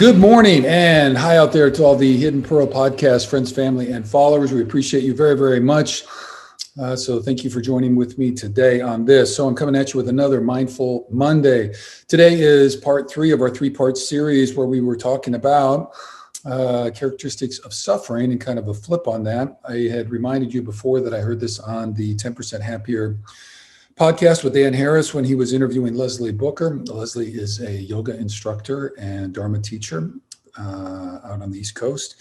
Good morning and hi out there to all the Hidden Pearl podcast friends, family, and followers. We appreciate you very, very much. So thank you for joining with me today on this. So I'm coming at you with another Mindful Monday. Today is part 3 of our 3-part series where we were talking about characteristics of suffering and kind of a flip on that. I had reminded you before that I heard this on the 10% Happier podcast with Dan Harris when he was interviewing Leslie Booker. Leslie is a yoga instructor and Dharma teacher out on the East Coast.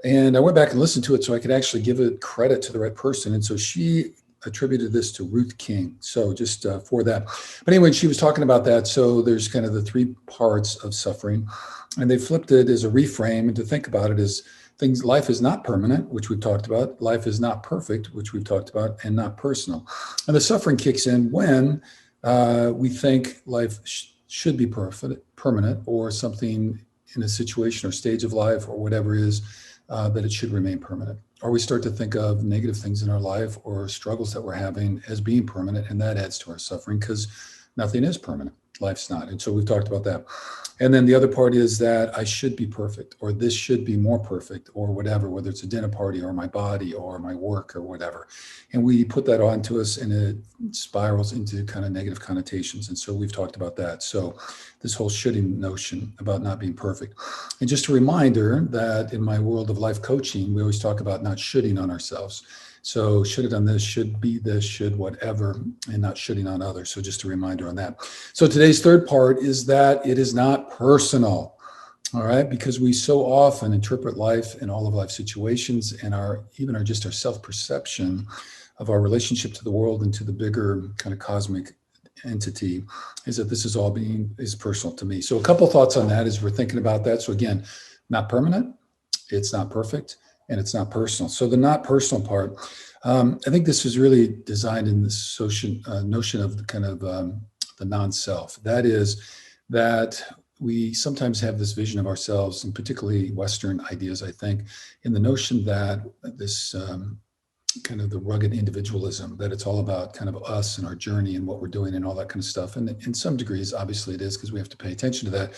And I went back and listened to it so I could actually give it credit to the right person. And so she attributed this to Ruth King. So just for that. But anyway, she was talking about that. So there's kind of the 3 parts of suffering. And they flipped it as a reframe. And to think about it as things, life is not permanent, which we've talked about. Life is not perfect, which we've talked about, and not personal. And the suffering kicks in when we think life should be permanent, or something in a situation or stage of life or whatever it is, that it should remain permanent. Or we start to think of negative things in our life or struggles that we're having as being permanent, and that adds to our suffering because nothing is permanent. Life's not. And so we've talked about that. And then the other part is that I should be perfect, or this should be more perfect, or whatever, whether it's a dinner party or my body or my work or whatever. And we put that onto us and it spirals into kind of negative connotations. And so we've talked about that. So this whole shoulding notion about not being perfect. And just a reminder that in my world of life coaching, we always talk about not shoulding on ourselves. So should have done this, should be this, should whatever, and not shoulding on others. So just a reminder on that. So today's 3rd part is that it is not personal, all right? Because we so often interpret life and all of life situations and our self-perception of our relationship to the world and to the bigger kind of cosmic entity is that this is all is personal to me. So a couple thoughts on that as we're thinking about that. So again, not permanent, it's not perfect, and it's not personal. So the not personal part, I think this is really designed in this notion of the kind of the non-self. That is that we sometimes have this vision of ourselves, and particularly Western ideas, I think, in the notion that this kind of the rugged individualism, that it's all about kind of us and our journey and what we're doing and all that kind of stuff. And in some degrees, obviously it is, because we have to pay attention to that.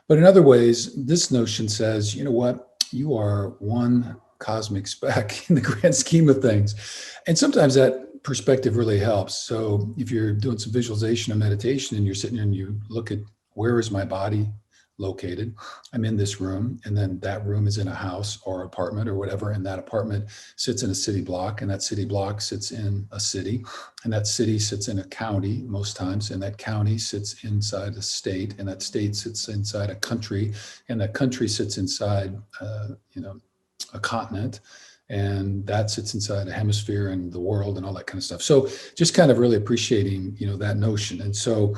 But in other ways, this notion says, you know what? You are one cosmic speck in the grand scheme of things. And sometimes that perspective really helps. So if you're doing some visualization or meditation and you're sitting there and you look at, where is my body located? I'm in this room, and then that room is in a house or apartment or whatever, and that apartment sits in a city block, and that city block sits in a city, and that city sits in a county most times, and that county sits inside a state, and that state sits inside a country, and that country sits inside a continent, and that sits inside a hemisphere and the world and all that kind of stuff. So just kind of really appreciating, that notion. And so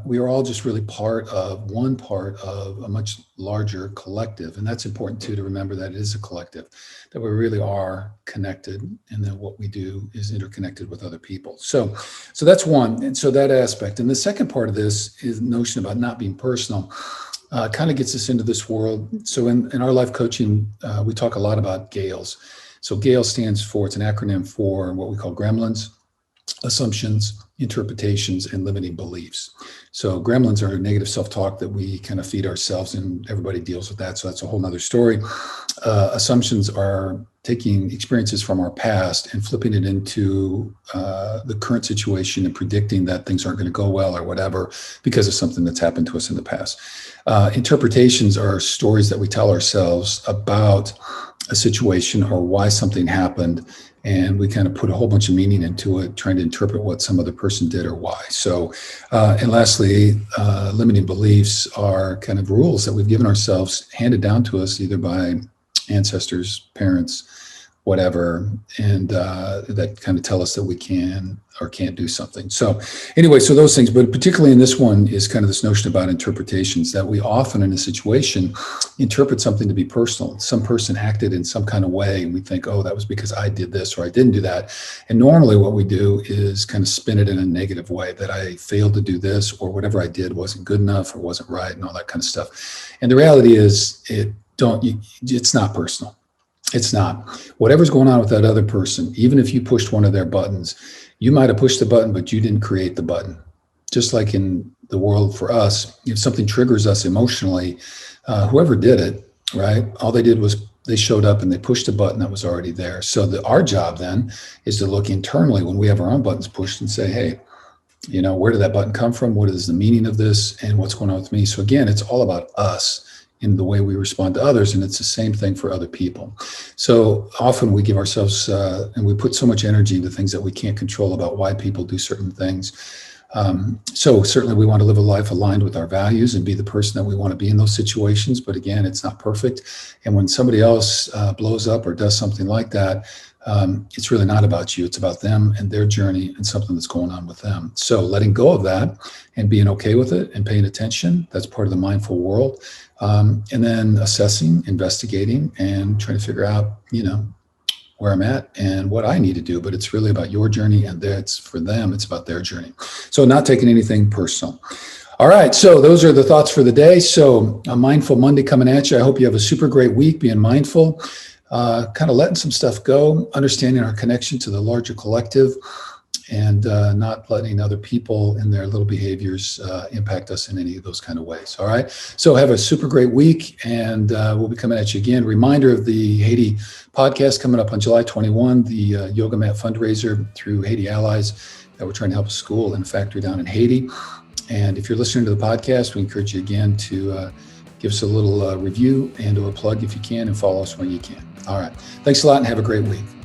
we are all just really part of a much larger collective. And that's important too, to remember that it is a collective, that we really are connected, and that what we do is interconnected with other people. So that's one. And so that aspect. And the second part of this is the notion about not being personal. Kind of gets us into this world. So in our life coaching, we talk a lot about GALES. So GALE stands for, it's an acronym for what we call gremlins, assumptions, interpretations, and limiting beliefs. So gremlins are negative self-talk that we kind of feed ourselves, and everybody deals with that. So that's a whole nother story. Assumptions are taking experiences from our past and flipping it into the current situation and predicting that things aren't going to go well or whatever because of something that's happened to us in the past. Interpretations are stories that we tell ourselves about a situation or why something happened, and we kind of put a whole bunch of meaning into it, trying to interpret what some other person did or why. So, and lastly, limiting beliefs are kind of rules that we've given ourselves, handed down to us either by ancestors, parents, whatever, and that kind of tell us that we can or can't do something. So anyway, so those things, but particularly in this one is kind of this notion about interpretations, that we often in a situation interpret something to be personal. Some person acted in some kind of way, and we think, oh, that was because I did this or I didn't do that. And normally what we do is kind of spin it in a negative way, that I failed to do this, or whatever I did wasn't good enough or wasn't right, and all that kind of stuff. And the reality is it's not personal. It's not. Whatever's going on with that other person, even if you pushed one of their buttons, you might have pushed the button, but you didn't create the button. just like in the world for us, if something triggers us emotionally, whoever did it, right? All they did was they showed up and they pushed a button that was already there. So our job then is to look internally when we have our own buttons pushed and say, hey, where did that button come from? What is the meaning of this? And what's going on with me? So again, it's all about us in the way we respond to others. And it's the same thing for other people. So often we give ourselves, and we put so much energy into things that we can't control about why people do certain things. So certainly we want to live a life aligned with our values and be the person that we want to be in those situations. But again, it's not perfect. And when somebody else blows up or does something like that, it's really not about you. It's about them and their journey and something that's going on with them. So letting go of that and being okay with it and paying attention, that's part of the mindful world. And then assessing, investigating, and trying to figure out, where I'm at and what I need to do. But it's really about your journey, and that's for them. It's about their journey. So not taking anything personal. All right. So those are the thoughts for the day. So a Mindful Monday coming at you. I hope you have a super great week being mindful, kind of letting some stuff go, understanding our connection to the larger collective, and not letting other people and their little behaviors impact us in any of those kind of ways. All right. So have a super great week, and we'll be coming at you again. Reminder of the Haiti podcast coming up on July 21, the yoga mat fundraiser through Haiti Allies that we're trying to help a school and a factory down in Haiti. And if you're listening to the podcast, we encourage you again to give us a little review and or a plug if you can, and follow us when you can. All right. Thanks a lot and have a great week.